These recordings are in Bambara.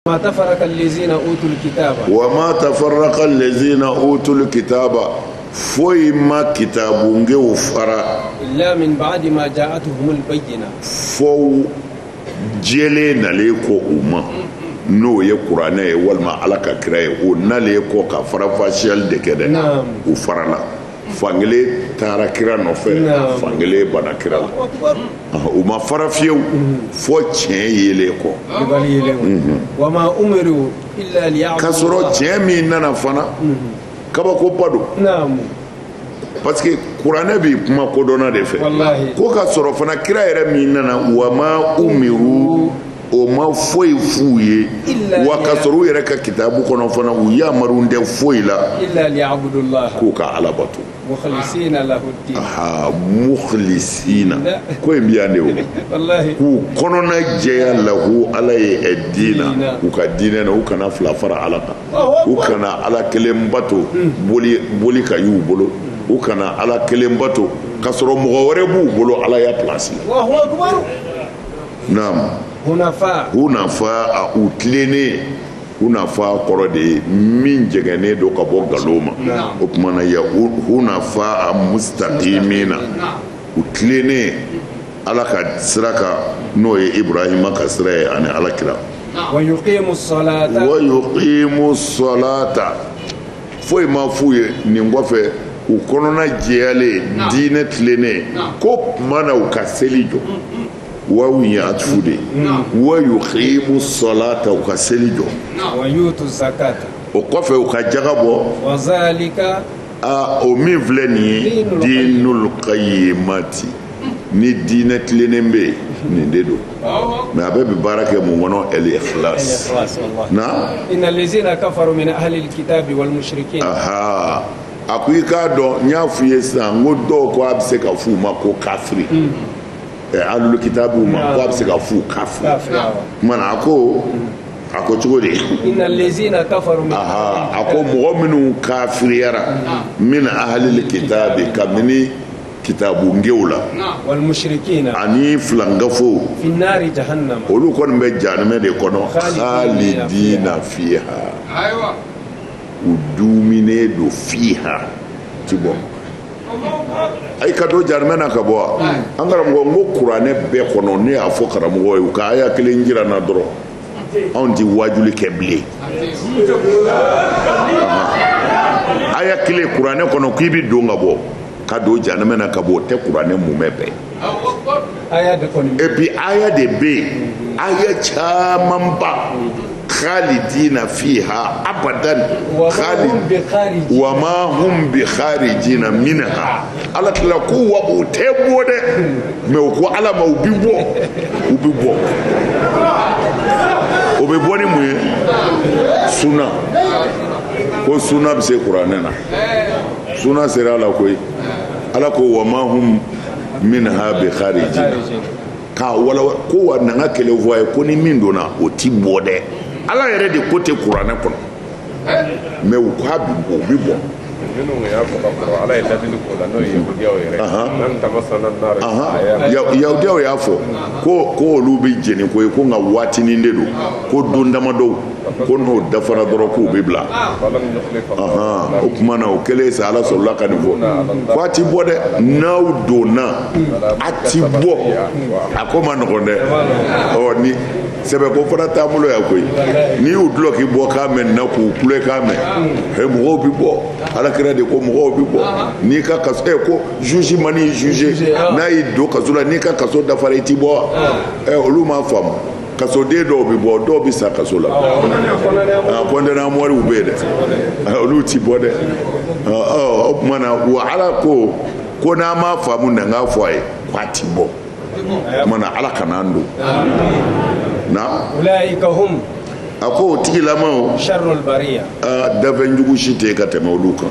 وما تفرق الذين أوتوا الكتاب وما تفرق الذين أوتوا الكتاب فوي ما كتابونجي وفرا إلا من بعد ما جاءتهم البينة فو جيلين ليكو أمة no ye Qur'ana ye walma ala ka kira ye o nale ko ka fara facial de kede o farala fangele tara kira no fe fangele bana kira o ma fara fiew fo tien yele ko wa ma umiru illa liya'budu kasoro tien mi nana fana kaba ko pado parce que Qur'ana bi kuma ko dona de fe ko ka soro fana kira yere mi nana wa ma umiru o ma foyi fuye wa kasoro yɛrɛ ka kitabu kɔnɔ fana u yamaru tɛ foyi la illa liya'budullah k'u ka ala bato mukhlisina lahu ad-din mukhlisina ko in biya ne o wallahi k'u kɔnɔna jɛya lahu ala ye ad-dina u ka diinɛ na u kana fila fara ala kan u kana ala kelen bato boli ka y'u bolo u kana ala kelen bato kasɔrɔ mɔgɔ wɛrɛ b'u bolo ala ya place Allahu akbar naam hunafa a utlene hunafa kɔrɔ de min jɛgɛnen do ka bɔ galoma o kuma na ya hunafa a mustaqimina utlene ala ka siraka n'o ye Ibrahima ka sira ye ani alakira wa yuqimu salata foyi ma fu ye nin kɔfɛ u kɔnɔna jɛyalen diinɛ tilene ko kuma na u ka seli jɔ wawu ya atfude wa yuqimu salata ka selijo wa yutu zakata o kɔfɛ u ka jaga bɔ wa zalika o min filɛ nin ye dinul qayyimati ni diinɛ tilenen bɛ nin de do mais a bɛɛ bɛ baara kɛ mun kɔnɔ el ikhlas na innal ladzina kafaru min ahli alkitabi wal mushrikin aha a ko i k'a dɔn n y'a f'i ye sisan n ko dɔw ko a bɛ se ka f'u ma ko kafiri alul kitabu ma ko a bɛ se ka fu kafiri mana a ko cogo de innal ladzina kafaru a ko mɔgɔ minnu kafiriyara min ahlil kitabi kabini kitabu ngew la wal mushrikina ani filangafo fi nari jahannam olu kɔni bɛ jahannama de kɔnɔ khalidina fiha aywa u dumine do fiha ti bɔ ay ka do jarmena ka bo an karamɔgɔ ngo Qur'ane bɛɛ kɔnɔ ne y'a fɔ karamɔgɔ ye ka aya kelen jira na dɔrɔn anw ti wajuli kɛ bilen aya kelen Qur'ane kɔnɔ k'i bi don ka bɔ ka do jarmena ka bɔ tɛ Qur'ane mumɛ bɛɛ aya de kɔni et puis aya de be aya caman ba khalidina fiha abadan wa ma hum bi kharijina minha ala tla ku wa o tebo de me ko ala ma ubi bo o be boni mu sunna ko sunna be se Qur'an na sunna sera ala ko wa ma hum minha bi kharijina ka wala ko wa nanga kele voye ko ni min dona o ti bode ala yɛrɛ de ko tɛ Qur'ane kɔnɔ mais u k'a bi bɔ u bi bɔ minnu y'a fɔ ka kɔrɔ ala ye ladili k'o la n'o ye yahudiyaw yɛrɛ nan tamasana nar yahudiyaw y'a fɔ ko olu bɛ jeni ko ye ko nka waatinin de don ko don damadɔw ko n'o dafara dɔrɔn k'u bɛ bila o tuma na o kɛlen sa ala sɔrɔla ka nin fɔ ko a ti bɔ dɛ n'aw donna a ti bɔ a ko ma nɔgɔn dɛ ni sɛbɛ ko fana t'an bolo yan koyi n'i y'u dulɔ k'i bɔ k'a mɛn na k'u kule k'a mɛn mɔgɔw bi bɔ alakira de ko mɔgɔw bi bɔ n'i ka kaso ko juge mani juge n'a y'i don kaso la n'i ka kaso dafara i ti bɔ olu m'a faamu kasoden dɔw bi bɔ dɔw bi sa kaso la condamné à mort u bɛ yen dɛ olu ti bɔ dɛ o tuma na wa ala ko n'a m'a faamu na n k'a fɔ a ye k'a ti bɔ o tuma na ala kana an don na ulaika hum a ko o tigilamaw sharrul bariya dafɛn jugu si tɛ ka tɛmɛ olu kan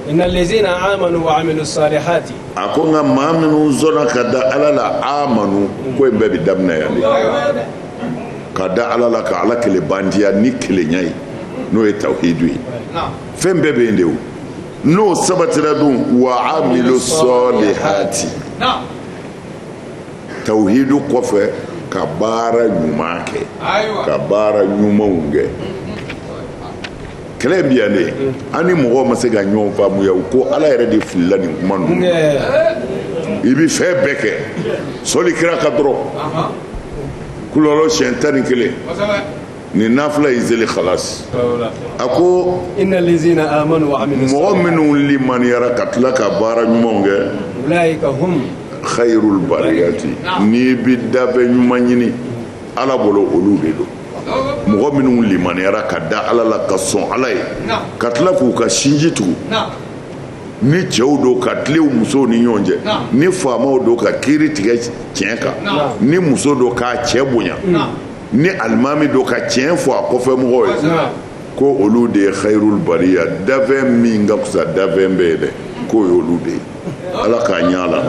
innal ladzina amanu wa amilus salihati a ko nka maa minnu sɔnna ka da ala la amanu ko in bɛɛ bi daminɛ yan de ka da ala la ka ala kele bandiya ni kelenya ye n'o ye tawhidu ye fɛn bɛɛ bɛ yen de o n'o sabatira dun wa amilus salihati tawhidu kɔfɛ ka baara ɲuman kɛ ka baara ɲumanw kɛ kɛlɛ bi yan de an ni mɔgɔw ma se ka ɲɔgɔn faamuya ko ala yɛrɛ de filila nin kuma ninnu i bi fɛn bɛɛ kɛ sɔli kira ka dɔrɔn kulɔlɔ siɲɛ 11 ni nafila y'i seli khalas a ko mɔgɔ minnu limaniyara ka tila ka baara ɲumanw kɛ khairul bariyati n'i bi dabɛ ɲuman ɲini ala bolo olu de don mɔgɔ minnu limaniyara ka da ala la ka sɔn ala ye ka tila k'u ka sinji tugu ni cɛw don ka tilew musow ni ɲɔgɔn cɛ ni faamaw don ka kiiri tigɛ tiɲɛ kan ni muso don k'a cɛ bonya ni alimami don ka tiɲɛ fɔ a kɔfɛ mɔgɔw ye ko olu de ye khairul bariya dafɛn min ka fisa dafɛn bɛɛ ye dɛ k'o ye olu de ye ala k'a ɲɛ la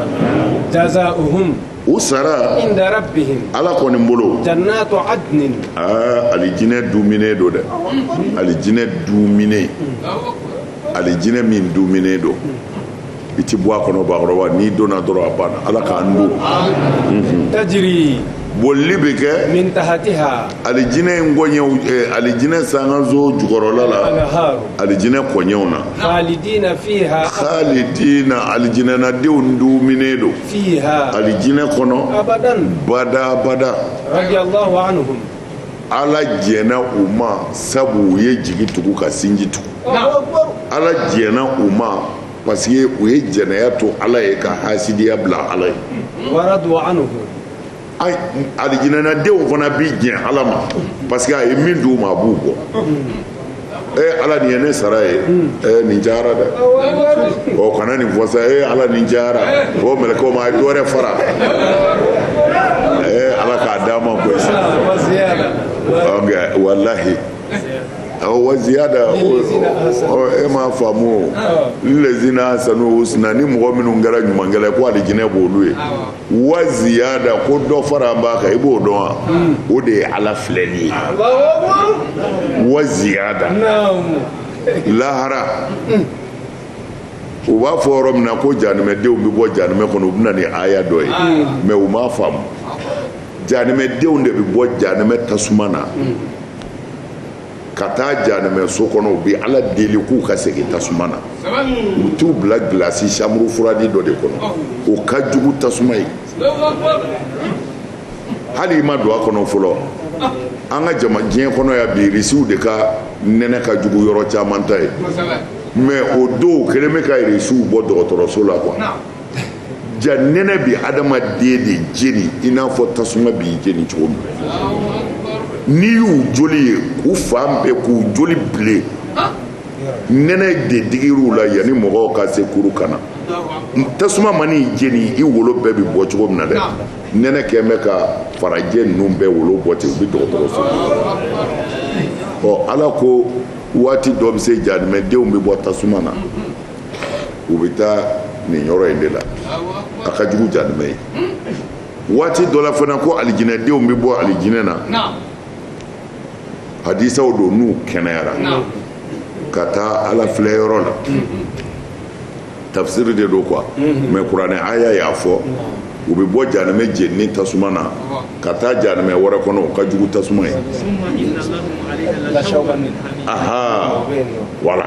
jazaohum u sara inda rabbihim ala kɔni bolo jannatu adnin alijinɛ duminen don dɛ alijinɛ duminen alijinɛ min duminen don i ti bɔ a kɔnɔ bakɔrɔba n'i donna dɔrɔn a banna ala k'an don tajri bolili bɛ kɛ min tahatiha alijinɛ in kɔɲɛw alijinɛ sangaso jukɔrɔla la alijinɛ kɔɲɛw na khalidina fiha khalidina alijinɛnadenw duminen don fiha alijinɛ kɔnɔ abadan bada radiyallahu anhum ala jɛna u ma sabu u ye jigi tugu ka sinji tugu ala jɛna u ma parce que u ye jɛnɛya to ala ye ka hasidiya bila ala ye waradu anhu alijinɛnadenw fana bi jɛn ala ma parce que a ye min d'u ma a b'u bɔ ala nin ye ne sara ye nin cayara dɛ kana nin fɔ sa ala nin cayara o mɛlɛkɛw ma a ye dɔ wɛrɛ fara ala k'a d'a ma koyi walahi wa ziyada e m'a faamu lezina hasanu husna ni mɔgɔ minnu kɛra ɲumankɛla ko alijinɛ b'olu ye wa ziyada ko dɔ fara an b'a kan i b'o dɔn wa o de ye ala filɛli ye wa ziyada lahara u b'a fɔ yɔrɔ min na ko janimɛdenw bɛ bɔ janimɛ kɔnɔ u bɛ na ni aya dɔ ye mɛ u m'a faamu janimɛdenw de bɛ bɔ janimɛ tasuma na ka taa janimɛ so kɔnɔ u bɛ ala deli k'u ka segin tasuma na u t'u bila gilasi samuru furadi dɔ de kɔnɔ o ka jugu tasuma ye hali i ma don a kɔnɔ fɔlɔ an ka diɲɛ kɔnɔ yan bi irisiw de ka nɛnɛ ka jugu yɔrɔ caman ta ye mɛ o don kelen bɛ ka irisiw bɔ dɔgɔtɔrɔso la kuwa ja nɛnɛ bi adamaden de jeni i n'a fɔ tasuma b'i jeni cogo min n'i y'u joli ye k'u fan bɛɛ k'u joli bilen nɛnɛ de digir'u la yanni mɔgɔw ka se kuru kana tasuma man'i jeni i wolo bɛɛ bi bɔ cogo min na dɛ nɛnɛ kɛn bɛ ka farajɛ ninnu bɛɛ wolo bɔ ten u bi dɔgɔtɔrɔso ala ko waati dɔ bɛ se janimɛdenw bɛ bɔ tasuma na u bɛ taa nin yɔrɔ in de la a ka jugu janimɛ ye waati dɔ la fana ko alijinɛdenw bɛ bɔ alijinɛ na hadisaw don n'u kɛnɛyara ka taa ala filɛ yɔrɔ la tafsiri de don quoi mais kuranɛ aya y'a fɔ u bɛ bɔ janimɛ jeni tasuma na ka taa janimɛ wɛrɛ kɔnɔ o ka jugu tasuma ye voilà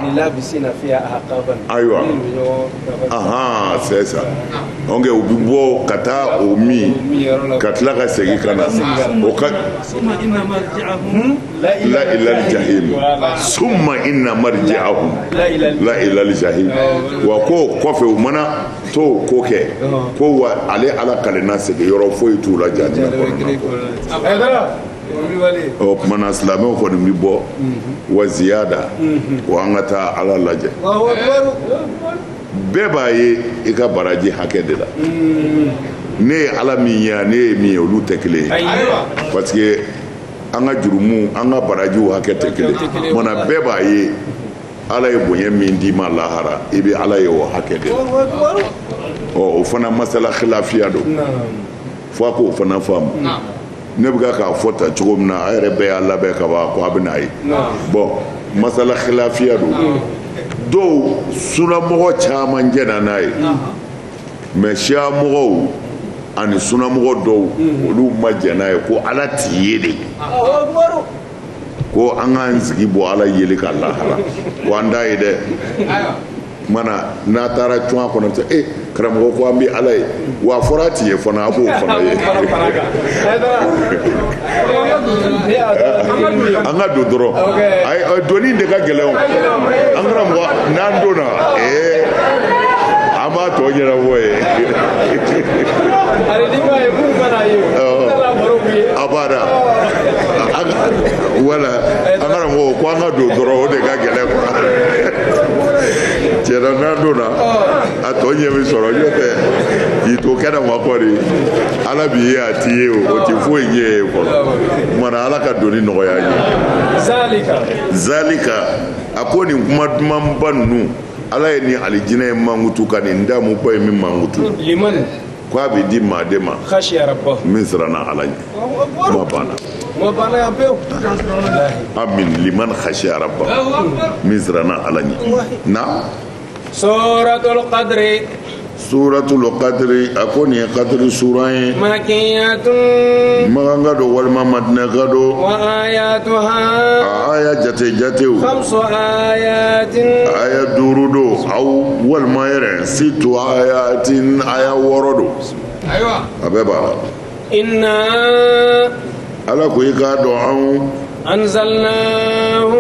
ayiwa c'est ça donc u bɛ bɔ ka taa o min ka tila ka segin ka na o ka la ilal jahim summa inna marji'ahum la ilal jahim wa ko kɔfɛ u mana to ko kɛ ko wa ale ala kalena segin yɔrɔ foyi t'u la janimɛ kɔnɔ o kumana silamɛw kɔni bɛ bɔ wa ziyada wa an ka taa ala lajɛ bɛɛ b'a ye i ka baraji hakɛ de la ne ye ala min ye ne ye min ye olu tɛ kelen ye parce que an ka jurumu an ka barajiw hakɛ tɛ kelen mana bɛɛ b'a ye ala ye bonya min d'i ma lahara i bɛ ala ye o hakɛ de la o fana masala khilafiya don fo a k'o fana faamu ne bɛ k'a fɔ ta cogo min na a yɛrɛ bɛɛ y'a labɛn ka ban ko a bɛ n'a ye bɔn masala khilafiya don dɔw sunamɔgɔ caman jɛna n'a ye mɛ siya mɔgɔw ani sunamɔgɔ dɔw olu ma jɛn n'a ye ko ala t'i ye de ko an k'an sigi bɔ ala yeli ka lahara ko an t'a ye dɛ mana n'a taara cun a kɔnɔ karamɔgɔ ko an bɛ ala ye wa a fɔra a t'i ye fana a b'o fana ye an ka don dɔrɔn donni de ka gɛlɛn an karamɔgɔ n'an donna an b'a tɔ ɲɛnabɔ ye a b'a da wala an karamɔgɔ ko an ka don dɔrɔn o de ka gɛlɛn tiɲɛna n'an donna a tɔ ɲɛ bɛ sɔrɔ n'o tɛ k'i to kɛnɛma kɔni ala b'i ye a t'i ye o tɛ foyi ɲɛ ye fɔlɔ kumana ala ka donni nɔgɔya an ye zalika a ko nin kuma dumanba ninnu ala ye ni alijinɛ ye mankutu ka nin damuba ye min mankutu ko a bɛ di maa de ma min siranna ala ɲɛ kuma banna amin liman khashiya rabba min siranna ala ɲɛ na suratul qadri a ko nin ye qadri sura ye makan ka don walima madinɛ ka don wa ayatuha aya jatew khamsu ayatin aya 5 do aw walima yɛrɛ situ ayatin aya 6 do aywa a bɛɛ b'a la inna ala ko i k'a dɔn anw anzalnahu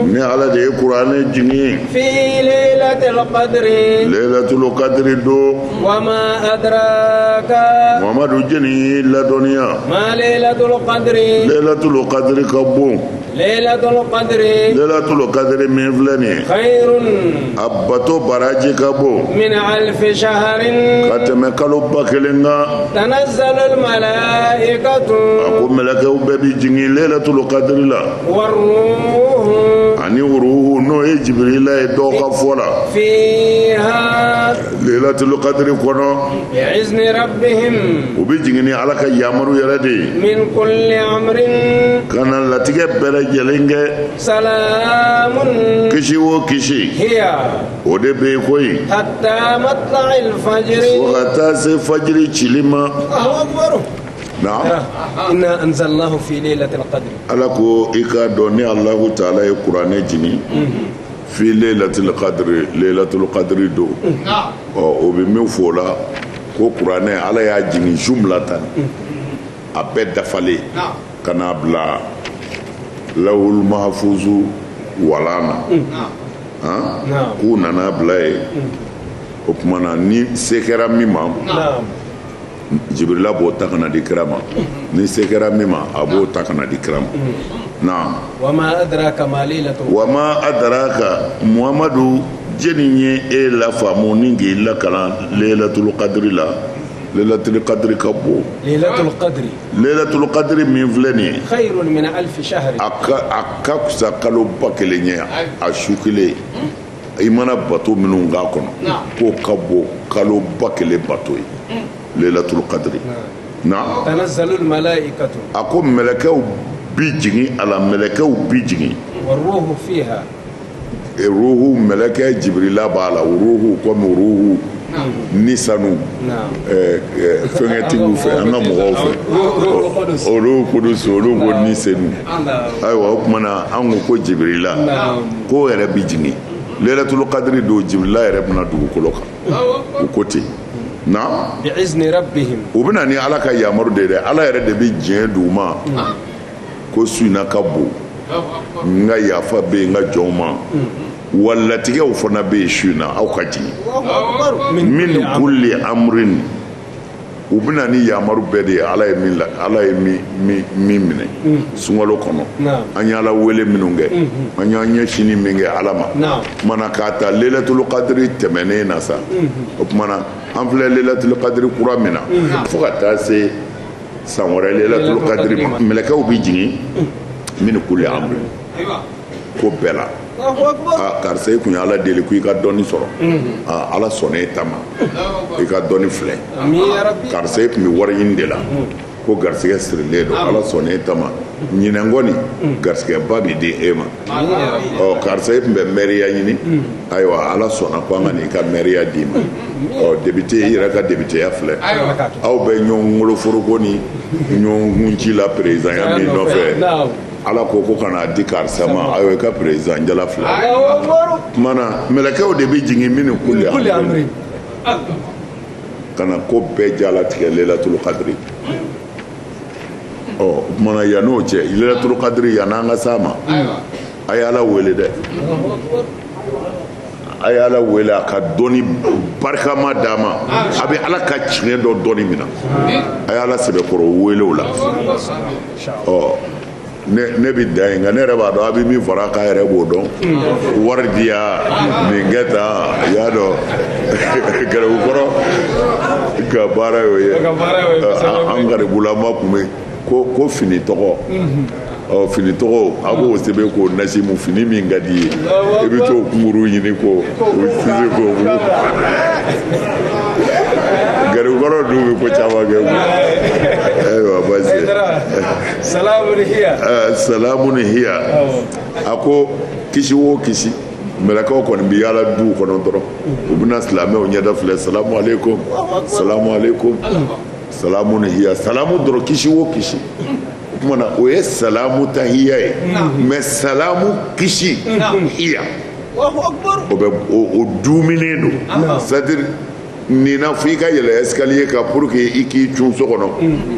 ni ala de ye kuranɛ jigin fi laylatil qadri laylatul qadri do wa ma adraka mamadu jeni ladɔnniya ma laylatul qadri ka bon laylatul qadri min filɛ nin ye khairun a bato baraji ka bon min alfi shahrin ka tɛmɛ kalo 1000 kan tanazzalul malaikatu a ko mɛlɛkɛw bɛɛ bi jigin laylatul qadri la warruhu ani uruhu n'o ye jibirila ye dɔw ka fɔ la fiha laylatul qadri kɔnɔ bi'izni rabbihim u bi jigin ni ala ka yamaru yɛrɛ de ye min kulli amrin kana latigɛ bɛɛ lajɛlen kɛ salamun kisi o kisi hiya o de bɛ yen koyi hatta matla'il fajri fo ka taa se fajiri cili ma Allahu akbar na inna anzalnahu fi laylatil qadri ala ko i k'a dɔn ni alahu taala ye kuranɛ jigin fi laylatul qadri do o bɛ min fɔ o la ko kuranɛ ala y'a jigin jumla tan a bɛɛ dafalen ka n'a bila lawul mahfuzu walan na k'u nana bila ye o tuma na ni se kɛra min ma jibirila b'o ta ka na di kira ma ni se kɛra min ma a b'o ta ka na di kira ma na wa ma adraka muhamadu jeni ye e la faamu ni k'i lakalan laylatul qadri la laylatul qadri ka bon laylatul qadri min filɛ nin ye khairun min alfi shahr a ka fisa kalo 1000 ye a su kelen i mana bato minnu k'a kɔnɔ k'o ka bon kalo 1000 bato ye laylatul qadri na tanazzalul malaikatu a ko mɛlɛkɛw bi jigin a la mɛlɛkɛw bi jigin warruhu fiha ruhu mɛlɛkɛ jibirila b'a la ruhu komi ruhu ni sanu fɛnkɛtigiw fɛ an ka mɔgɔw fɛ olu kudusi olu ko ni senu ayiwa o tuma na an ko jibirila k'o yɛrɛ bi jigin laylatul qadri do jibirila yɛrɛ bɛna dugukolo kan o ko ten na bi'izni rabbihim u bɛna ni ala ka yamaru de dɛ ala yɛrɛ de bɛ diɲɛ d'u ma ko su in na ka bon n ka yafa bɛ yen n ka jɔnw ma wa latigɛw fana bɛ yen su in na aw ka jigin min kulli amrin u bɛna ni yamaru bɛɛ de ye ala ye min minɛ sunkalo kɔnɔ an ye ala wele minnu kɛ an y'an ɲɛsini min kɛ ala ma mana k'a ta laylatul qadri tɛmɛnen na sa o tuma na an filɛ laylatul qadri kura min na fo ka taa se san wɛrɛ laylatul qadri ma mɛlɛkɛw bɛ jigin min kulli amrin ko bɛɛ la karisa i kun ye ala deli ko i ka dɔnni sɔrɔ ala sɔnna e ta ma i ka dɔnni filɛ karisa i kun bɛ wari ɲini de la ko garisigɛ sirilen don ala sɔnna e ta ma ɲinɛngɔni garisigɛba bi di e ma karisa e tun bɛ mɛriya ɲini ayiwa ala sɔnna ko an ka n'i ka mɛriya d'i ma député i yɛrɛ ka députéya filɛ aw bɛ ɲɔgɔn woloforoko ni ɲɔgɔn kunci la président ya min nɔfɛ ala ko kana di karisa ma ayiwa i ka président jala filɛ kumana mɛlɛkɛw de bi jigin minnu kuli amri kana ko bɛɛ jalatigɛ lelatul kadiri kumana yan'o cɛ lelatul kadiri yan'an ka s'a ma a ye ala wele dɛ a ye ala wele a ka dɔnni barikama d'a ma a bɛ ala ka tiɲɛ dɔ dɔnni min na a ye ala sɛbɛkɔrɔ wele o la ne bi da yen nka ne yɛrɛ b'a dɔn a bɛ min fara k'a yɛrɛ b'o dɔn wari di yan nin kɛ tan i y'a dɔn gɛrɛbukɔrɔ ka baara y'o ye an garibulama tun bɛ ko fini tɔgɔ fini tɔgɔ a b'o sɛbɛn k'o nasimu fini min ka di ye i bɛ t'o kunkuru ɲini k'o sise k'o garibukɔrɔ dun bɛ ko caman kɛ ayiwa basi salamu ni hiya a ko kisi o kisi mɛlɛkɛw kɔni bɛ yaala duw kɔnɔ dɔrɔn u bɛna silamɛw ɲɛda filɛ salamu aleykum salamu aleykum salamu ni hiya salamu dɔrɔn kisi o kisi o kumana o ye salamu ta hiya ye mɛ salamu kisi hiya o bɛ o duminen don c'est-à-dire nina fo i ka yɛlɛ escalier kan pour que i k'i cun so kɔnɔ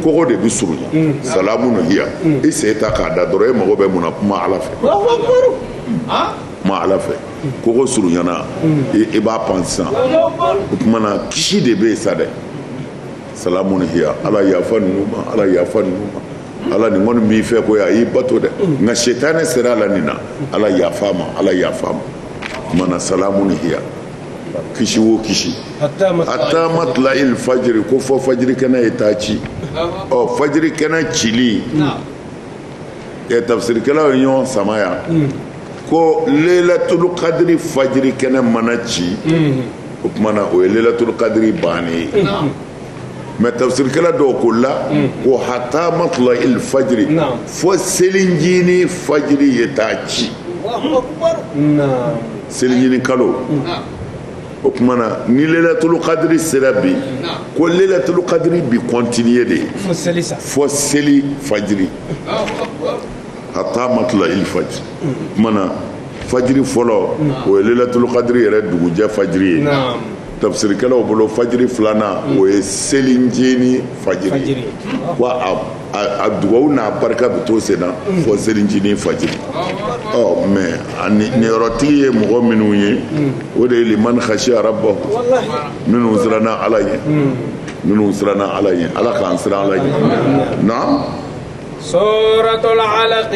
kɔgɔ de bɛ surunya salamu ni hiya i sen ta k'a da dɔrɔn e mago bɛ mun na kuma ala fɛ kuma ala fɛ kɔgɔ surunyana i b'a pan sisan o kumana kisi de bɛ yen sa dɛ salamu ni hiya ala yafa ninnu ma ala yafa ninnu ma ala nin kɔni b'i fɛ ko a y'i bato dɛ nka sitani sera a la nin na ala yafa ma ala yafa ma kumana salamu ni hiya kisi o kisi hatta matla'il fajiri ko fɔ fajiri kɛnɛ ye taa ci fajiri kɛnɛ cili tafsirikɛlaw ye ɲɔgɔn sama yan ko lelatul kadiri fajiri kɛnɛ mana ci o kumana o ye lelatul kadiri bannen ye mɛ tafsirikɛla dɔw ko la ko hatta matla'il fajiri fo selinjini fajiri ye taa ci selinjini kalo o kumana ni lelatul kadiri sera bi ko lelatul kadiri bi continuer de fo seli fajiri hatta matla'il fajiri kumana fajiri fɔlɔ o ye lelatul kadiri yɛrɛ dugujɛ fajiri ye tafsirikɛlaw bolo fajiri filanan o ye selinjini fajiri ko a dugawu n'a barika bɛ to sen na fo selinjini fajiri mɛ nin yɔrɔtigi ye mɔgɔ minnu ye o de ye liman khashiya rabbahu minnu siranna ala ɲɛ minnu siranna ala ɲɛ ala k'an siran ala ɲɛ naam suratul alaq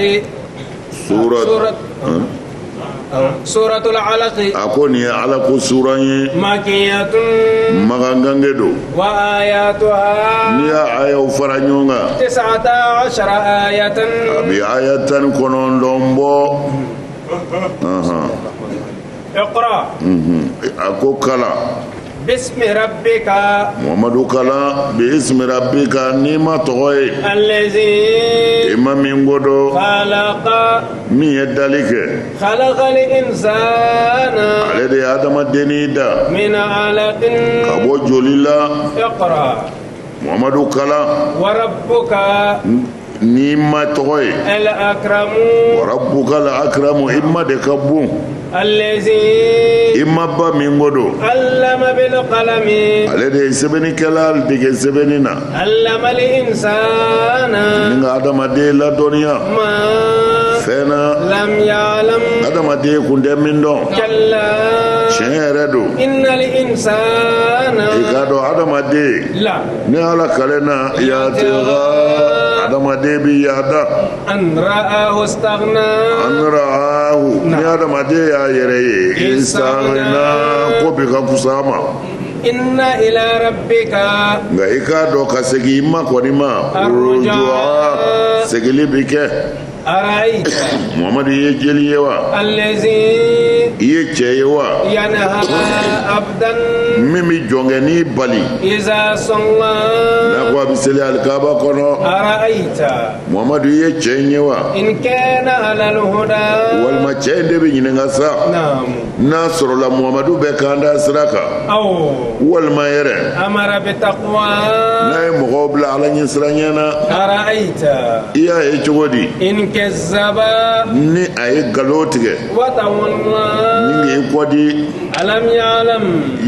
suratul alaq a ko nin ye ala ko sura ye makiyatun magangange do wa ayatuha ni y'a ayaw fara ɲɔgɔn kan 19 ayatan a bɛ aya 19 bɔ iqra a ko kala bismi rabbika Muhammadu kala bi ismi rabbika ni ma tɔgɔ ye allazi ima min godo khalaqa min ye dali kɛ khalaqal insana ale de ye adamadenni da min alaqin ka bɔ joli la iqra Muhammadu kala wa rabbuka ni ma tɔgɔ ye al akramu wa rabbuka al akramu ima de ka bon allazi ima ba min godo allama bil qalami ale de ye sɛbɛnnikɛla dege sɛbɛnni na allama al insana ni ka adamaden ladɔnniya ma fɛn na lam ya'lam adamaden kun tɛ min dɔn kalla tiɲɛ yɛrɛ do innal insana i k'a dɔn adamaden la ni ala kale na yatiga adamaden bi yada an ra'ahu istaghna an ra'ahu ni adamaden y'a yɛrɛ ye istaghna ko bi ka fusa ma inna ila rabbika nka i k'a dɔn ka segin i ma kɔni ma rujua segili bi kɛ araita Muhamadu ye jeli ye wa allazi يجيوا ينهى عبدا ميمي جونغني بالي إذا صلى نقوى بسلي الكعبة كنو أرأيت محمد يجيوا إن كان على الهدى والما تشند بينغسا نعم ناصر الله محمد بكاندا سراكا أو والما يرى أمر بتقوى ناي مقابل على نسرانينا أرأيت يا يجودي إن كذب ni ay galotige وتولى ni kwadi ألم يعلم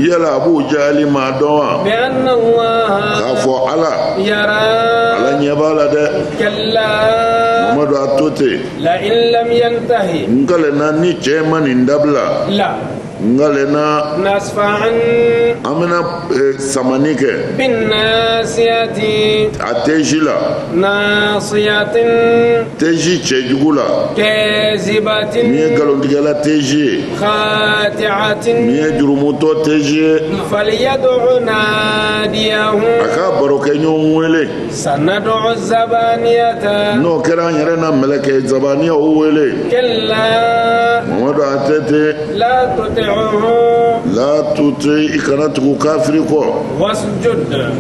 yala abu jali ma doa بأن الله kafo ala يرى ala nyabala de كلا Muhammadu atote لئن لم ينتهي ngale na ni chema ni ndabla لا ngale na نصفعا amena samanike بالناسية atejila ناصية teji chejugula كاذبة ni galondigala teji خاطعة ni jurumuto teji فليدع ناديه aka baroke nyomwele سندع الزبانية no kera nyere na meleke zabania uwele كلا Muhammadu atete لا تطعه la tuti ikanatu kafiri ko واسجد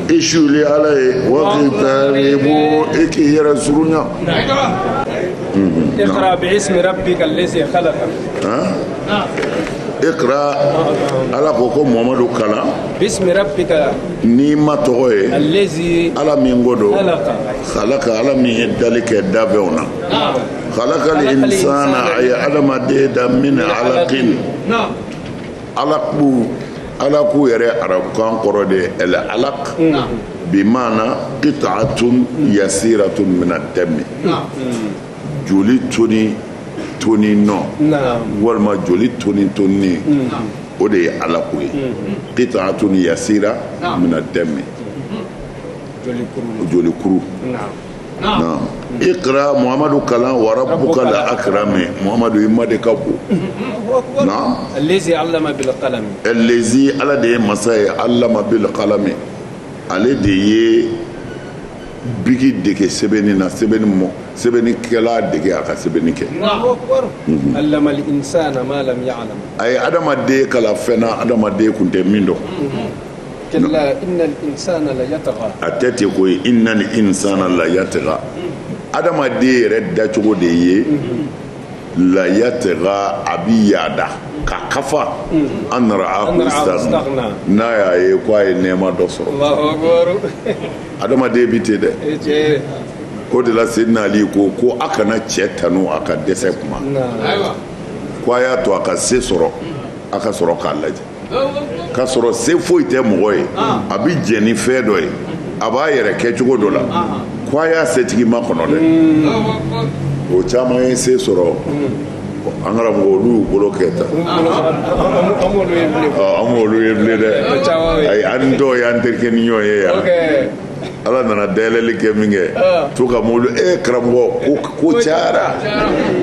ishuli alaye waqtaribu iki yara surunya اقرأ باسم ربك الذي خلق ha ikra ala ko Muhammadu kala باسم ربك ni matoye الذي ala min godo خلق khalaqa ala min dalika davuna khalaqa al insana ay adama de da min alaqin نعم alaqu yare arab kan korode al alaq bi mana qit'atun yasiratun min ad-dam joli toni no نعم walma joli toni o de ye alaqu ye qit'atun yasira min ad-dam joli kuru نعم نعم اقرا محمد كلام وربك الاكرم محمد يمد كبو نعم الذي علم بالقلم الذي على ده مساي علم بالقلم على ده bigi dege sebeni na sebeni mo sebeni kela dege aka sebeni ke الله أكبر علم الإنسان ما لم يعلم ay adama de kala fena adama de kunte mindo كلا إن الإنسان ليطغى atete ko innal insana la yatgha adama de redda cogo de ye la yatgha abiyada ka kafa an ra'ahu istaghna na ya ye ko ay nema do so الله أكبر adama de bite de إيه. ko de la sidna ali ko aka na chetanu aka dese kuma نعم ko ya to aka se soro aka soro ka laje ka soro se foyi tɛ mɔgɔ ye a bi jɛ ni fɛn dɔ ye a b'a yɛrɛ kɛ cogo dɔ la ko a y'a setigi ma kɔnɔ dɛ o caman ye se sɔrɔ an karamɔgɔ olu y'u bolo kɛ tan أمول يبلغ an m'olu ye bilen dɛ ayi an ni dɔw y'an terikɛ ni ɲɔgɔn ye yan أوكي ala nana dayɛlɛli kɛ min kɛ to ka mɔlu karamɔgɔ ko cayara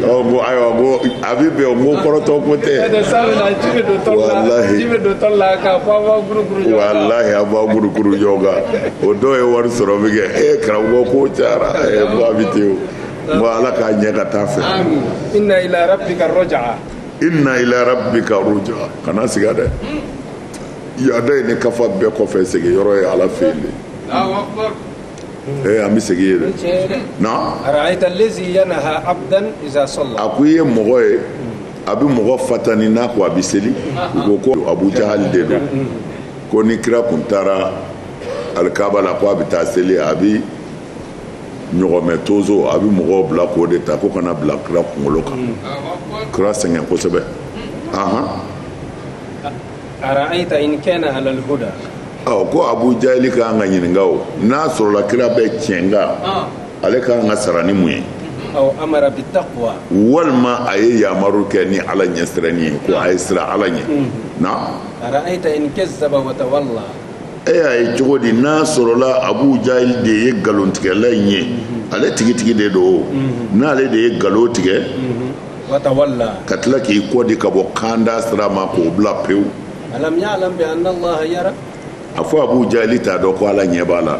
ko ayiwa ko a bi bɛn n ko kɔrɔtɔ ko tɛ هذا سامي جيب دكتور والله. جيب دكتور لا كفاوا غرو walahi a b'a burukuru ɲɔgɔn kan o dɔw ye wari sɔrɔ min kɛ karamɔgɔ ko cayara ko a bi ten o ala k'a ɲɛ ka taa fɛ إن إلى ربك الرجعة inna ila rabbika ruja kana siga dɛ yada ye ne kafa bɛɛ kɔfɛ segin yɔrɔ ye ala fɛ yen de an bɛ segin ye dɛ na أرأيت الذي ينهى عبدا إذا صلى a ko i ye mɔgɔ ye a bɛ mɔgɔ fatani n'a ko a bɛ seli u ko ko abu jahali de don ko ni kira kun taara alikaba la ko a bɛ taa seli a bɛ ɲɔgɔmɛ tozo a bɛ mɔgɔw bila k'o de ta ko kana bila kira kunkolo kan kira sɛgɛn kosɛbɛ أرأيت إن كان على الهدى ko abu jahali ka kan ka ɲininka o n'a sɔrɔla kira bɛ tiɲɛ nka ale ka kan ka sara ni mun ye أو أمر بالتقوى walima a ye yamaru kɛ ni ala ɲɛsiranni ye ko a ye sira ala ɲɛ na أرأيت إن كذب وتولى y'a ye cogo di n'a sɔrɔla abu jahali de ye nkalontigɛla in ye ale tigitigi de don n'ale de ye nkalon tigɛ وتولى ka tila k'i kɔ di ka bɔ kanda sira ma k'o bila pewu ألم يعلم بأن الله يرى a fɔ abu jahali t'a dɔn ko ala ɲɛ b'a la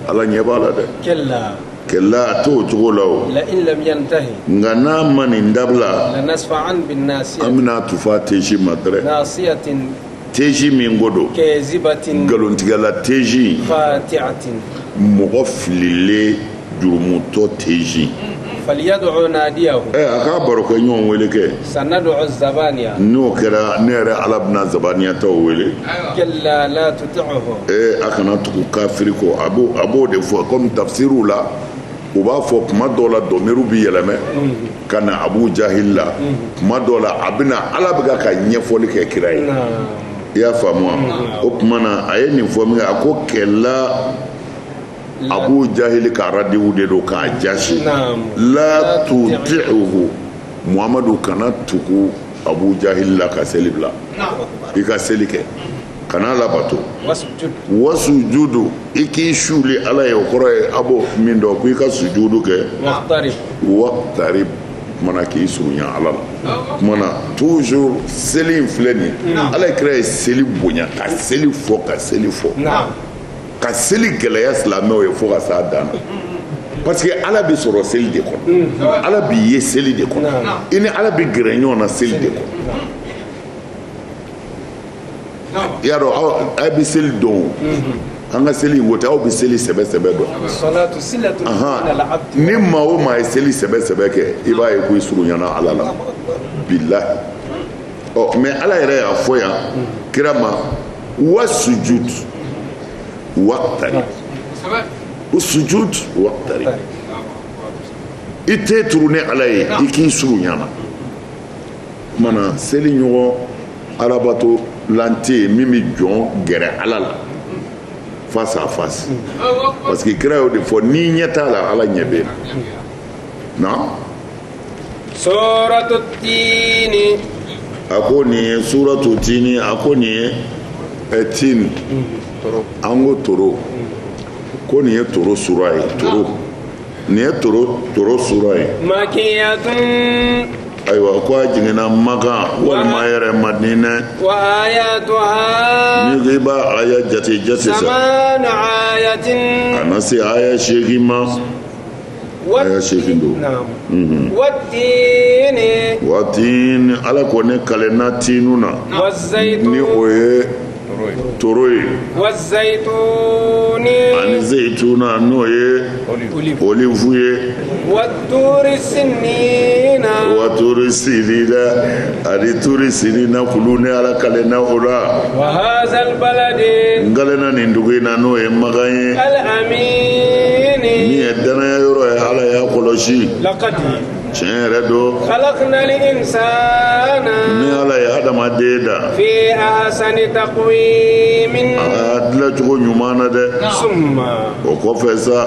ala ɲɛ b'a la dɛ كلا kella to cogo la o la in lam yantahi nga n'a ma nin dabila la nasfa'an bin nasiyah an bɛna tufa teji ma dɛrɛ nasiyatin teji min ko don kazibatin galontigɛla teji fati'atin mɔgɔ fililen jurumutɔ teji falyad'u nadiyahu a k'a barokɛ ɲɔgɔn wele kɛ sanad'u az-zabaniya n'o kɛra ne yɛrɛ ala bɛna zabaniyataw wele kalla la tuti'uhu a kana tugu kafiri kɔ a b'o de fɔ komi tafsiriw la u b'a fɔ kuma dɔw la dɔnmiru bi yɛlɛmɛ ka na abu jahil la kuma dɔw la a bɛna ala bɛ ka ɲɛfɔli kɛ kira ye i y'a faamu wa o tuma na a ye nin fɔ min kɛ a ko kɛla abu jahil ka radiwu de don k'a jasi la tuti'uhu muhamadu kana tugu abu jahil la ka seli bila i ka seli kɛ kana labato wasujudu i k'i suli ala ye o kɔrɔ ye abo min dɔ ko i ka sujudu kɛ waqtarib mana k'i surunya ala la mana toujours seli in filɛ nin ala ye kira ye seli bonya ka seli fɔ ka seli fɔ ka seli gɛlɛya silamɛw ye fo ka s'a dan na parce que ala bɛ sɔrɔ seli de kɔnɔ ala b'i ye seli de kɔnɔ i ni ala bɛ gɛrɛ ɲɔgɔn na seli de kɔnɔ i y'a dɔn aw bɛ seli dɔn an ka seli in ko tɛ aw bɛ seli sɛbɛ sɛbɛ dɔn ni maa o maa ye seli sɛbɛ sɛbɛ kɛ i b'a ye ko i surunyana ala la bilahi ɔ mɛ ala yɛrɛ y'a fɔ yan kira ma wa sujud waqtarib o sujud waqtarib i tɛ turu ni ala ye i k'i surunyana mana seli ɲɔgɔn arabato lante min bɛ jɔn gɛrɛ ala la face à face parce que kira y'o de fɔ n'i ɲɛ t'a la ala ɲɛ bɛ na suratu tini a ko nin ye suratu tini a ko nin ye tin an ko toro ko nin ye toro sura ye toro nin ye toro sura ye makiyatun ayiwa ko a jiginna maka walima yɛrɛ madinɛ wa ayatuha n'i ko i b'a aya jate sa samanu ayatin a na se aya 8 ma aya 8 don watini ala ko ne kalenna tinu na ni o ye toro ye ani zeytuna n'o ye olivu ye waturi sinina ani turi sinina kulu ne ala kalenna o la ngalena nin dugu in na n'o ye magan ye min ye danaya yɔrɔ ye ala y'a kɔlɔsi tiɲɛ yɛrɛ don ni ala ye adamaden da a dilan cogo ɲuman na dɛ o kɔfɛ sa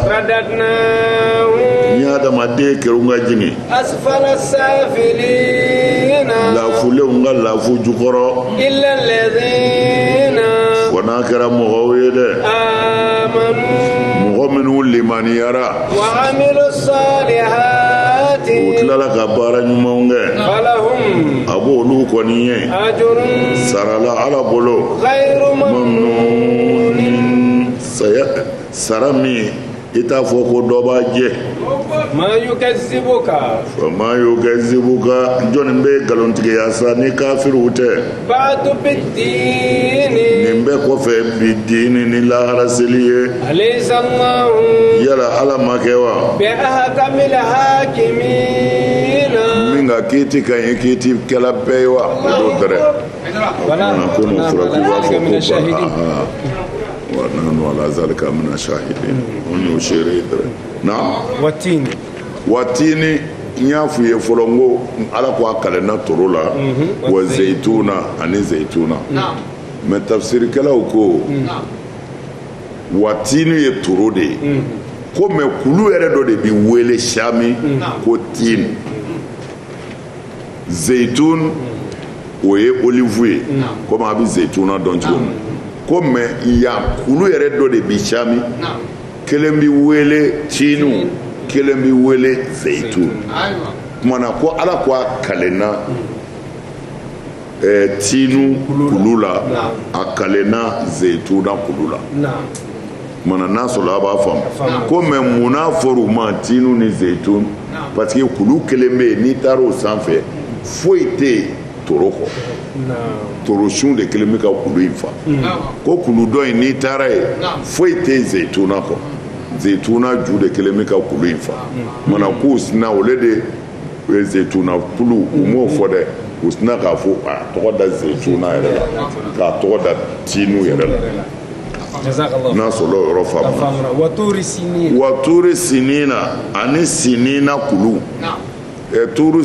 ni adamaden kɛra ka jigin lafulenw ka lafu jukɔrɔ fo n'a kɛra mɔgɔw ye dɛ mɔgɔ minnu limaniyara u tilala ka baara ɲumanw kɛ a b'olu kɔni ye sarala ala bolo sara min i t'a fɔ ko dɔ b'a jɛ fama yukazibuka jɔnni bɛ nkalontigiya sa ni kafiriw tɛ nin bɛɛ kɔfɛ bi diini ni lahara seli ye yala ala ma kɛ wa min ka kiiti ka ɲi kiiti kɛla bɛɛ ye wa o t'o tɛrɛ ko n'o fɔra k'u b'a fɔ ko wa nahnu ala zalika min ashahidin on y'o seere ye dɛrɛ na watini n y'a f'i ye fɔlɔ n ko ala ko a kalenna toro la wa zeytuna ani zeytuna mɛ tafsirikɛlaw ko watini ye toro de ye ko mɛ kulu yɛrɛ dɔ de bi wele sami ko tin zeytun o ye olivu ye komi a bɛ zeytuna dɔn cogo min ko mɛ yan kulu yɛrɛ dɔ de bi sami kelen bi wele tinu kelen bi wele zeytun kumana ko ala ko a kalenna tinu kulu la a kalenna zeytuna kulu la mana n'a sɔrɔ a b'a faamu ko mɛ munna fɔra u ma tinu ni zeytun parce que kulu kelen bɛ yen n'i taara o sanfɛ foyi tɛ yen toro kɔ torosun de kelen bɛ ka kulu in fa ko kulu dɔ in n'i taara yen foyi tɛ yen zeytuna kɔ zeytuna ju de kelen bɛ ka kulu in fa mana k'u sina ole de zeytuna tulu u m'o fɔ dɛ u sina k'a fɔ a tɔgɔ da zeytuna yɛrɛ la k'a tɔgɔ da tinu yɛrɛ la n'a sɔrɔ o yɔrɔ faamuna waturi sinina ani sinina kulu turu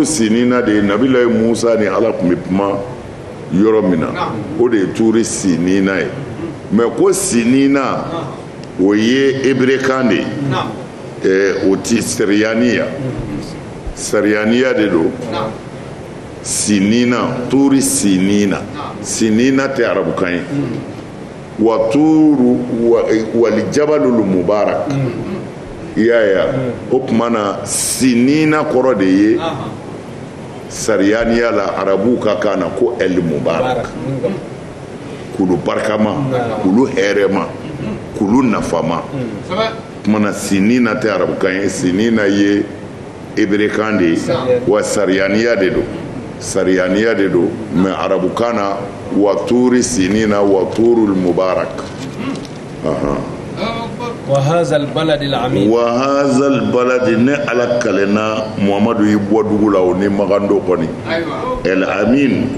sinina de ye nabilayi musa ni ala tun bɛ kuma yɔrɔ min na o de ye turu sinina ye mɛ ko sinina o ye eberekan de ye o ti sariyaniya de don sinina turi sinina tɛ arabukan ye wa turu wali jabalul mubarak i y'a ye o tuma na sinina kɔrɔ de ye sariyaniya la arabuw ka kan na ko el mubarak kulu barikama kulu hɛrɛma kulu nafama o tuma na sinina tɛ arabukan ye sinina ye eberekan de ye wa sariyaniya de don mɛ arabukan na wa turi sinina wa turul mubarak وهذا البلد ne ala kalena muhamadu y'i bɔ dugu la o ni magando kɔni el amin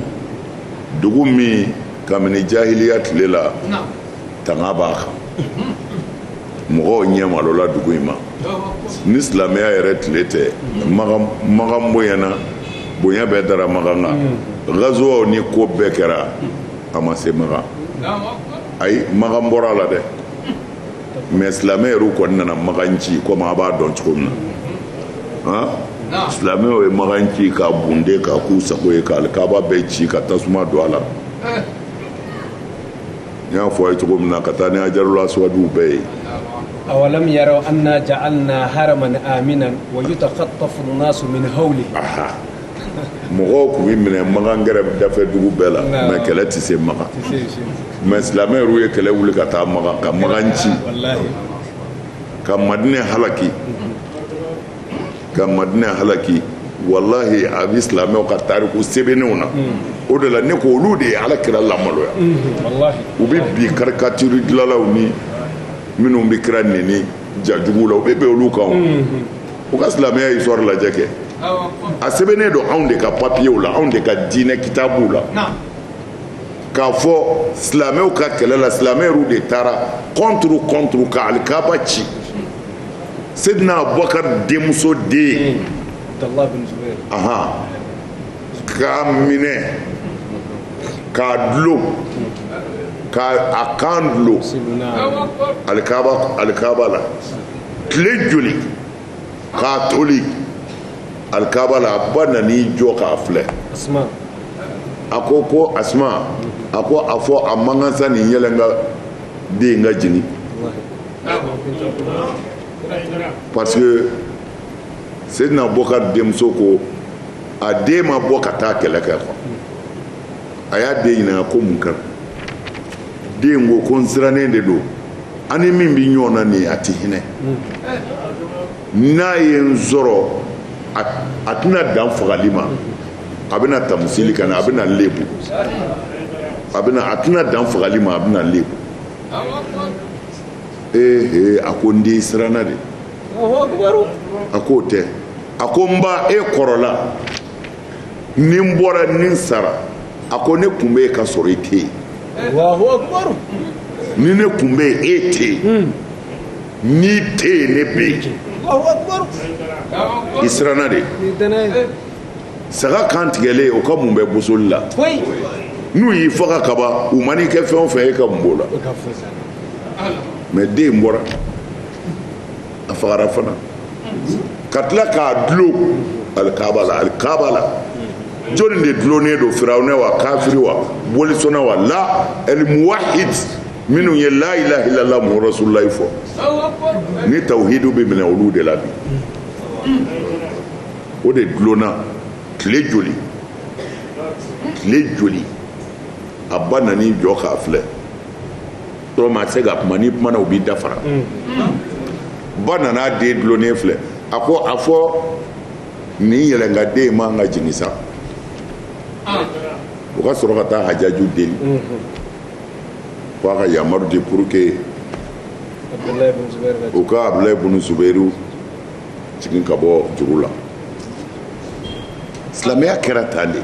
dugu min kabini jahiliya tile la tanga b'a kan mɔgɔw ɲɛ malola dugu in ma ni silamɛya yɛrɛ tile tɛ magan bonyana bonya bɛɛ dara magan kan gazuwaw ni ko bɛɛ kɛra a ma se magan ayi magan bɔra a la dɛ mɛ silamɛ yɛrɛw kɔni nana magan ci komi a b'a dɔn cogo min na silamɛw ye magan ci ka bunde ka k'u sago ye ka alikaba bɛɛ ci ka tasuma don a la n y'a fɔ a ye cogo min na ka taa ni hajarul aswadiw bɛɛ ye أولم يروا أنا جعلنا حرما آمنا ويتخطف الناس من حوله mɔgɔw tun bɛ minɛ magan gɛrɛ dafɛ dugu bɛɛ la mɛ kɛlɛ tɛ se magan mɛ silamɛ yɛrɛw ye kɛlɛ wuli ka taa magan ka magan ci ka madinɛ halaki walahi a bɛ silamɛw ka tariku sɛbɛnnew na o de la ne ko olu de ye ala kira lamaloya u bɛ bi karikatiri dilanlaw ni minnu bɛ kira neni jajugu la u bɛ bɛn olu kan u ka silamɛya histoire lajɛ kɛ a sɛbɛnnen don anw de ka papiyew la anw de ka diinɛ kitabuw la k'a fɔ silamɛw ka kɛlɛ la silamɛw de taara contre ka alikaba ci Seydina Abubakar denmuso den k'a minɛ k'a dulon k'a kan dulon alikaba la tile joli k'a toli alikaba la a ba nan'i jɔ k'a filɛ a ko Asma a fɔ a man kan sa nin yɛlɛ n ka den ka jigin parce que Seydina Abubakar denmuso ko a den ma bɔ ka taa kɛlɛ kɛ quoi a y'a den ɲininka ko mun kɛra den ko ko n sirannen de don ani min bɛ ɲɔgɔn na nin a tɛ hinɛ n'a ye n sɔrɔ a tɛna dan fagali ma a bɛna tamusili ka na a bɛna lebu a tɛna dan fagali ma a bɛna lebu a ko n den siranna de a ko tɛ a ko n ba e kɔrɔla ni n bɔra ni n sara a ko ne kun bɛ e ka sɔrɔ e tɛ yen ni ne kun bɛ e tɛ yen n'i tɛ yen ne bɛ yen i siranna de saga kan tigɛlen o ka mun bɛ bosoli la n'u y'i faga kaban u man'i kɛ fɛn o fɛn e ka mun b'o la mɛ den bɔra a fagara fana ka tila k'a dulon alikaba la jɔnni de dulonnen don firawuna wa kafiri wa bolisɔnna wa la elmuwahid minnu ye la ilaha illallah muhamadu rasulullahi fɔ ni tawhidu bɛ minɛ olu de la bi o de dulonna tile joli a ba nan'i jɔ k'a filɛ to ma se ga kuma ni kuma na ubi dafara ba nana de dulone filɛ a fɔ ni yɛlɛnga den ma nga jigin sa o ka sɔrɔ ka taa hajaju deli ko a ka yamaru de pour que u ka Abdulayi bunu Zubairu jigin ka bɔ juru la silamɛya kɛra tan de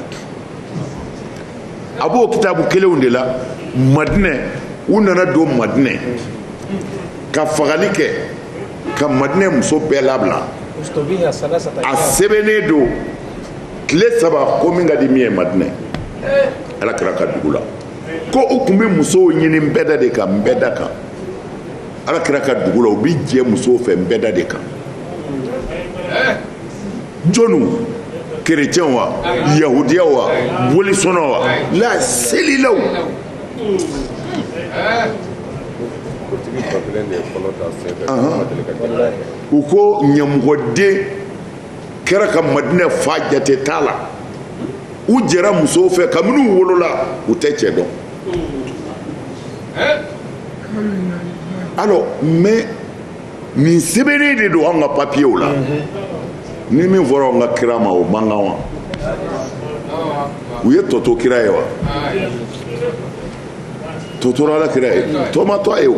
a b'o kitabu kelenw de la Madinɛ u nana don Madinɛ ka fagali kɛ ka Madinɛ muso bɛɛ labila a sɛbɛnnen don tile 3 ko min ka di min ye Madinɛ Ala kira ka dugu la ko u tun bɛ musow ɲini nbɛda de kan nbɛda kan Ala kira ka dugu la u bɛ jɛ musow fɛ nbɛda de kan jɔnniw kerecɛnw wa yahudiyaw wa bolisɔnnaw wa la selilaw u ko ɲɛmɔgɔden kɛra ka Madinɛ fa jate t'a la u jɛra musow fɛ kabini u wolola u tɛ cɛ dɔn alors mais nin sɛbɛnnen de don an ka papiyew la ni min fɔra an ka kira ma o man kan wa u ye tɔtɔ kira ye wa tɔtɔra Ala kira ye tɔ ma to a ye o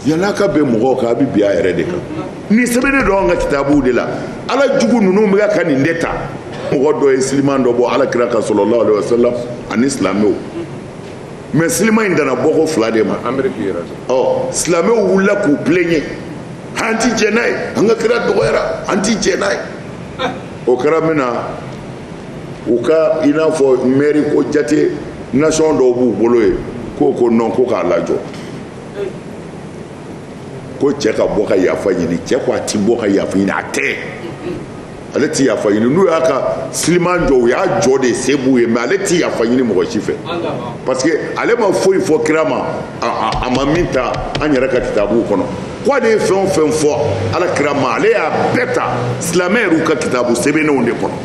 yala ka bɛn mɔgɔw kan a bɛ bi a yɛrɛ de kan ni sɛbɛnnen don an ka kitabuw de la Ala jugu ninnu bɛ ka nin de ta mɔgɔ dɔ ye siliman dɔ bɔ Ala kira kan sallallahu alaihi wasallam ani silamɛw mais siliman in dana bɔko 2 de ma silamɛw wulila k'u plaignent an ti jɛ n'a ye an ka kira dɔgɔyara an ti jɛ n'a ye o kɛra min na u ka i n'a fɔ mairie ko jate nation dɔw b'u bolo ye ko non ko k'a lajɔ ko cɛ ka bɔ ka yafa ɲini cɛ ko a ti bɔ ka yafa ɲini a tɛ ale ti yafa ɲini n'u y'a ka siliman jɔ u y'a jɔ de se b'u ye mais ale ti yafa ɲini mɔgɔ si fɛ parce que ale ma foyi fɔ kira ma a ma min ta an yɛrɛ ka kitabuw kɔnɔ ko ale ye fɛn o fɛn fɔ Ala kira ma ale y'a bɛɛ ta silamɛ yɛrɛw ka kitabu sɛbɛnnenw de kɔnɔ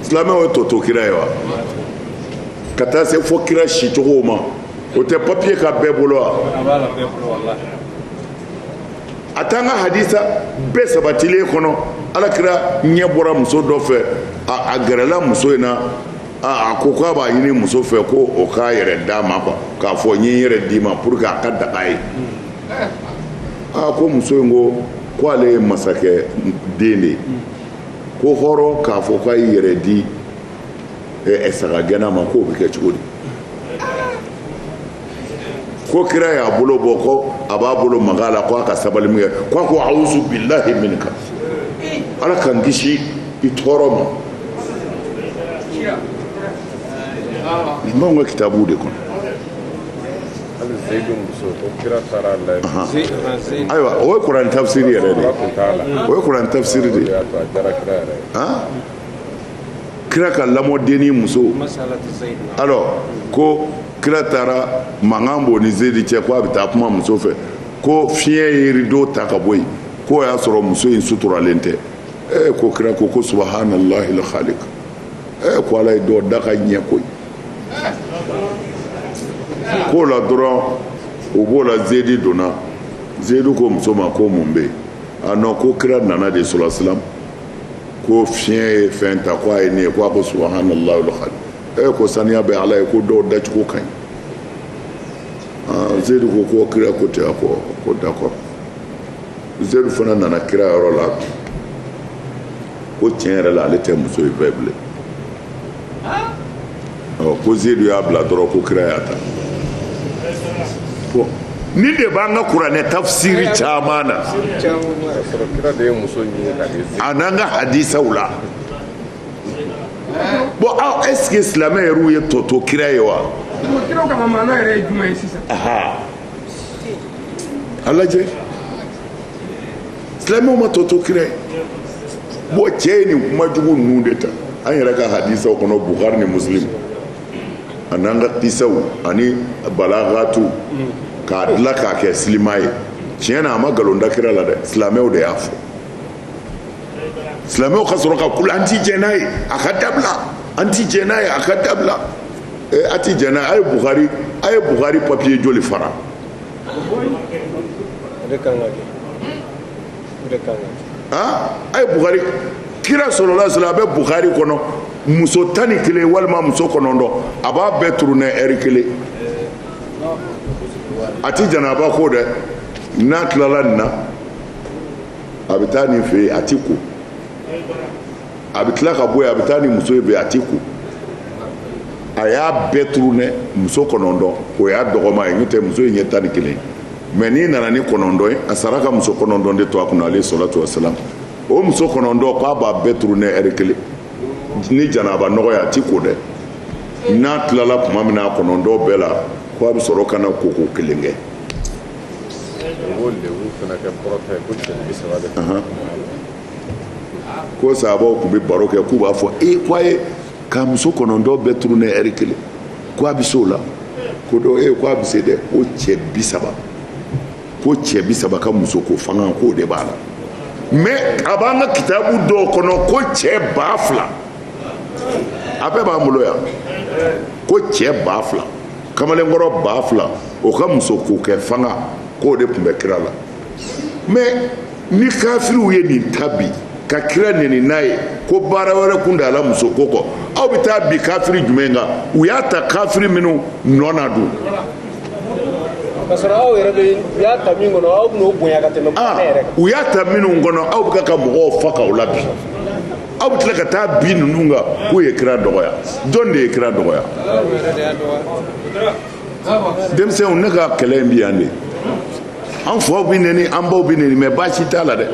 silamɛw ye tɔtɔ kira ye wa ka taa se fɔ kira si cogow ma o tɛ papiye ka bɛɛ bolo wa a t'an ka hadisa bɛɛ sabatilen kɔnɔ Ala kira ɲɛ bɔra muso dɔ fɛ a gɛrɛla muso in na a ko k'a b'a ɲini muso fɛ ko o k'a yɛrɛ d'a ma quoi k'a fɔ n ye n yɛrɛ d'i ma pour que a ka daga ye ko muso in ko ale ye masakɛ den de ye ko hɔrɔn k'a fɔ k'a y'i yɛrɛ di saga gɛnna ma k'o bɛ kɛ cogo di ko kira y'a bolo bɔ ko a b'a bolo maga la ko a ka sabali min kɛ ko a ko awuzu bilahi minka Ala k'an kisi i tɔɔrɔ ma nin b'anw ka kitabuw de kɔnɔ ayiwa o ye kuranɛ tafsiri yɛrɛ de o ye kuranɛ tafsiri de kira ka lamɔdenni muso alors ko kira taara mankan b'o ni Zeyidi cɛ ko a bɛ taa kuma muso fɛ ko fiɲɛ ye rideau ta ka bɔ yen ko y'a sɔrɔ muso in suturalen tɛ ko kira ko subhanallahi al-khaliq ko Ala ye dɔ da ka ɲɛ koyi k'o la dɔrɔn o b'o la Zeyidi donna Zeyidi ko muso ma ko mun bɛ yen non ko kira nana de sallallahu alaihi wasallam ko fiɲɛ ye fɛn ta ko a ye ne ye ko a ko subhanallahi al-khaliq ko saniya bɛ Ala ye ko dɔw dacogo ka ɲi Zeyidi ko kira ko ten ko d'accord Zeyidi fana nana kira yɔrɔ la ko tiɲɛ yɛrɛ la ale tɛ muso in fɛ bilen ko Zeyidi y'a bila dɔrɔn ko kira y'a ta bon ni de b'an ka kuranɛ tafsiri caman na a n'an ka hadisaw la bon aw est-ce que silamɛ yɛrɛw ye tɔtɔ kira ye wa kiraw ka maana yɛrɛ ye jumɛn ye sisan a lajɛ silamɛw ma tɔtɔ kira ye bon cɛ ye nin kuma jugu ninnu de ta an yɛrɛ ka hadisaw kɔnɔ Bukhari ni Muslim a n'an ka kisaw ani balagatu k'a dilan k'a kɛ silima ye tiɲɛ na a ma nkalon da kira la dɛ silamɛw de y'a fɔ silamɛw ka sɔrɔ ka kule an ti jɛ n'a ye a ka dabila an ti jɛ n'a ye a ka dabila ati jana ay Bukhari papier joli fara ay Bukhari kira sallallahu alaihi wasallam be Bukhari kono muso tani kile walma muso konondo aba be tourner kile ati jana ba ko de na tlala na abitani fe atiku abitla ka boy abitani muso be atiku aya be tourner muso konondo ko ya dogoma nyete muso nyetani kile meni nana ni konondo asaraka muso konondo de to akuna alayhi salatu wassalam o muso konondo ko aba be tourner kile ni janaba nogo ya atiku de na tlala kuma mina konondo bela ko abi soro kana koko kelenge ko sabo ku be baroke ku ba fo kwaye ka muso konondo be tourner kele ko abi sola ko do ko abi sede o che bisaba ka muso ko fanga ko de bala mais abanga kitabu do kono ko che bafla abe ba mulo ya ko che bafla kamale ngoro bafla o ka muso ko ke fanga ko de pumbe kirala mais ni kafiru ye ni tabi ka kira neni naye ko bara wɛrɛ kunda ala muso ko kɔ aw bɛ taa bi kafiri jumɛn kan u y'a ta kafiri minnu nɔ na dun kasɔrɔ aw yɛrɛ bɛ y'a ta min kɔnɔ aw bɛn'o bonya ka tɛmɛ ne yɛrɛ kan u y'a ta minnu kɔnɔ aw bɛ ka mɔgɔw fa k'aw la bi aw bɛ tila ka taa bi ninnu kan k'u ye kira dɔgɔya jɔn de ye kira dɔgɔya denmisɛnw ne ka kɛlɛ in bi yan de an faw bi neni an baw bi neni mais baasi t'a la dɛ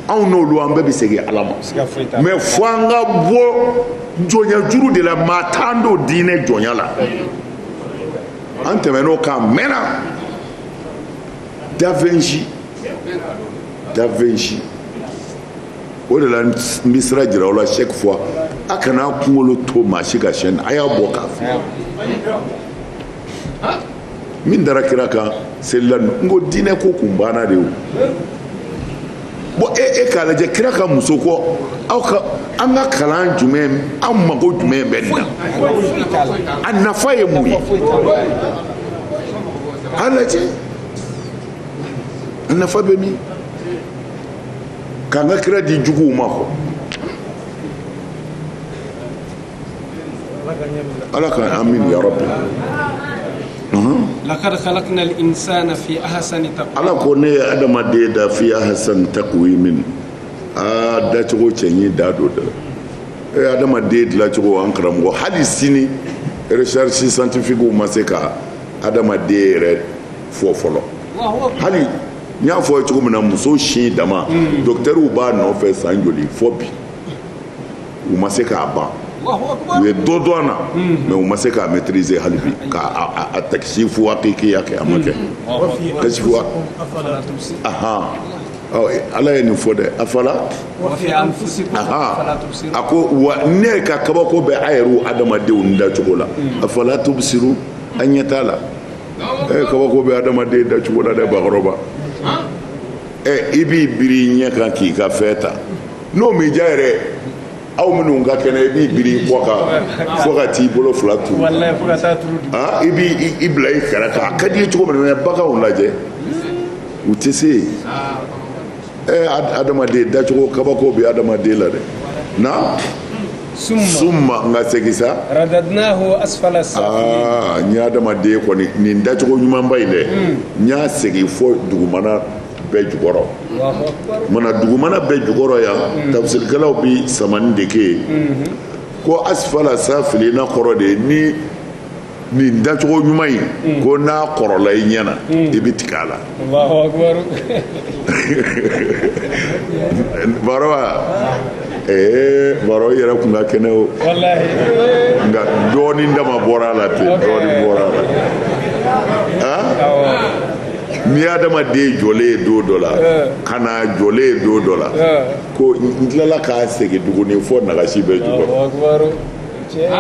anw n'olu an bɛɛ bi segin ala ma mais fo an ka bɔ jɔnya juru de la maa t'an do diinɛ jɔnya la an tɛmɛn'o kan mɛnna Da Vinci o de la n bɛ sira jira aw la chaque fois a kana kunkolo to maa si ka chaîne a y'a bɔ k'a fɛ min dara kira kan selila n ko diinɛ ko kun banna de o bon e k'a lajɛ kira ka muso kɔ aw ka an ka kalan jumɛn an mago jumɛn bɛ nin na a nafa ye mun ye a lajɛ a nafa bɛ min k'an ka kira di juguw ma kɔ ala ka amin ya rabbi لقد خلقنا الإنسان في أحسن تقويم ala ko ne ye adamaden da fi ahsan taqwimin a dacogo cɛɲi da do da adamaden dilancogo an karamɔgɔ hali sini recherche scientifique ma se ka adamaden yɛrɛ fɔ fɔlɔ hali n y'a fɔ cogo min na muso sin dama docteurw b'a nɔfɛ san joli fɔ bi u ma se k'a ban u ye dɔ dɔn na mais u ma se k'a maîtriser hali bi k'a takisifu hakikiya kɛ a ma kɛ takisifu ala ye nin fɔ dɛ afala a ko wa ne ka kabako bɛ a yɛrɛw adamadenw dacogo la afala tubsiru a ɲɛ t'a la kabako bɛ adamaden dacogo la dɛ bakɔrɔba i b'i biri ɲɛ kan k'i ka fɛn ta n'o m'i diya yɛrɛ aw minnu ka kɛnɛ i b'i biri kɔ kan fo ka t'i bolo fila turu i b'i bila i kɛrɛ kan a ka di ye cogo min na baganw lajɛ u tɛ se adamaden dacogo kabako bɛ adamaden la dɛ na summa nka segin sa n ye adamaden kɔni nin dacogo ɲumanba in dɛ n y'a segin fo dugumana bɛɛ jukɔrɔ mana dugumana bɛɛ jukɔrɔ yan tafsirikɛlaw bi samani de kɛ yen ko asfala safilina kɔrɔ de ni nin dacogo ɲuman in ko n'a kɔrɔla i ɲɛna i bɛ tigɛ a la baro wa baro yɛrɛ kun ka kɛnɛ o nka dɔɔnin dama bɔra a la ten dɔɔnin bɔra a la ni adamaden jɔlen ye don dɔ la ka na jɔlen ye don dɔ la ko n tilala k'a segin tuguni fo nagasi bɛ jukɔrɔ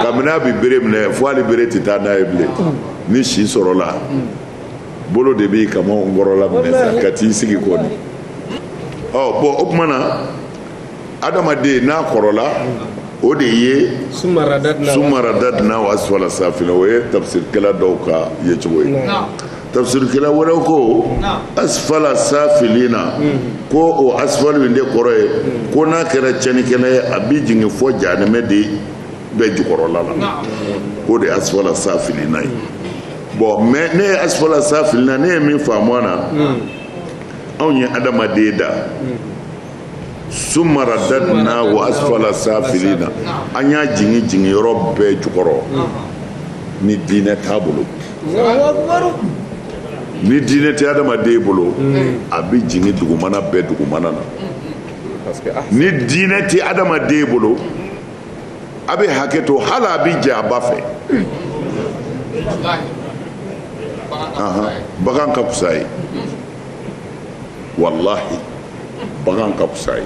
kabini a bɛ bere minɛ fo hali bere tɛ taa n'a ye bilen ni si sɔrɔla bolo de b'i kama n kɔrɔla minɛ sa ka t'i sigi kɔni bɔn o tuma na adamaden n'a kɔrɔla o de ye summa radadna wa asfala safilina o ye tafsir kala dɔw ka ye cogo ye tafsir kala wɛrɛw ko asfala safilina ko o asfalu in de kɔrɔ ye ko n'a kɛra cɛnikɛla ye a bi jigin fɔ jahanɛmɛ de bɛ jukɔrɔla la o de asfala safilina ye bon mais ne ye asfala safilina ne ye min faamu a na anw ye adamaden da summa radadna wa asfala safilina an y'a jigin yɔrɔ bɛɛ jukɔrɔ ni diinɛ t'a bolo ni diinɛ tɛ adamaden bolo a bɛ jigin dugumana bɛɛ dugumana na ni diinɛ tɛ adamaden bolo a bɛ hakɛ to hali a bɛ jɛ a ba fɛ bagan ka fisa ye wallahi bagan ka fisa ye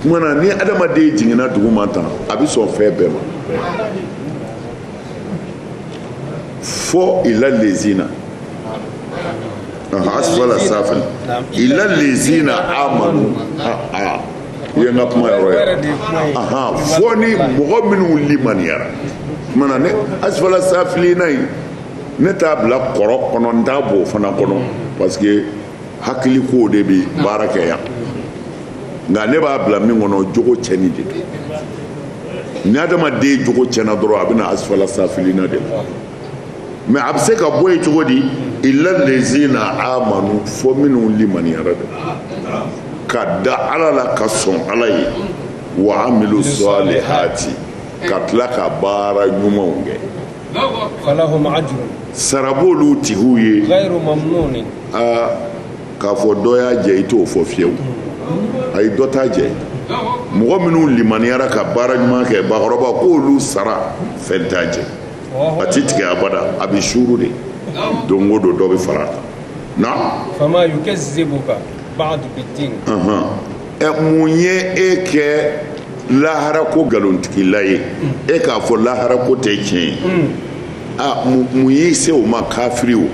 kumana ni adamaden jiginna dugu ma tan a bɛ sɔn fɛn bɛɛ ma fo ila lezina asfala safil ila lezina amanu ye n ka kuma yɔrɔ ye fo ni mɔgɔ minnu limaniyara kumana ne asfala safilina in ne t'a bila kɔrɔ kɔnɔ n t'a b'o fana kɔnɔ parce que hakili ko de bɛ baara kɛ yan nka ne b'a bila min kɔnɔ jogo cɛnni de don ni adamaden jogo cɛnna dɔrɔn a bɛna asfala safilina de la mais a bɛ se ka bɔ yen cogo di illa lezina amanu fo minnu limaniyara de ka da ala la ka sɔn ala ye wa amilu salihati ka tila ka baara ɲumanw kɛ falahum ajrun sarabolu tigiw ye ghayru mamnunin k'a fɔ dɔ y'a jɛ i t'o fɔ fiyewu ayi dɔ t'a jɛ mɔgɔ minnu limaniyara ka baara ɲuman kɛ bakɔrɔba k'olu sara fɛn t'a jɛ a ti tigɛ abada a bɛ suuru de don o don dɔ bɛ fara a kan na fama yukazzibuka ba'du bid-din mun ye e kɛ lahara ko nkalontigila ye e k'a fɔ lahara ko tɛ tiɲɛ ye mun y'i se o ma kafiri o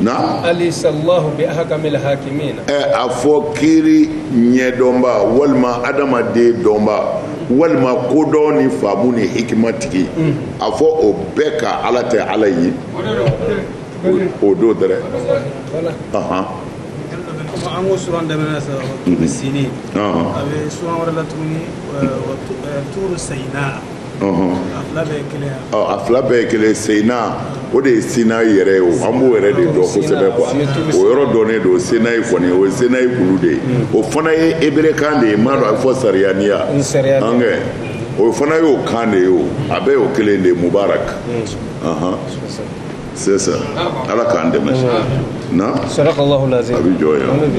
na alisallahu bi ahkamil hakimin a fɔ kiri ɲɛdɔnba walima adamaden dɔnba walima kodɔn ni faamu ni hikima tigi a fɔ o bɛɛ ka ala tɛ ala ye o don dɛrɛ an ko suran daminɛ sa sini a bɛ suran wɛrɛ la tuguni turu sayina a fila bɛɛ ye kelen a fila bɛɛ ye kelen seyina o de ye sinayi yɛrɛ ye o an b'o yɛrɛ de dɔn kosɛbɛ quoi o yɔrɔ dɔnnen don sinayi kɔni o ye sinayi kulu de ye o fana ye eberekan de ye m'a dɔn a bɛ fɔ sariyaniya an kɛ o fana y'o kan de ye o a bɛɛ y'o kelen de ye mubarak c'est ça ala k'an dɛmɛ na sadakallahu lazim a bɛ jɔ yan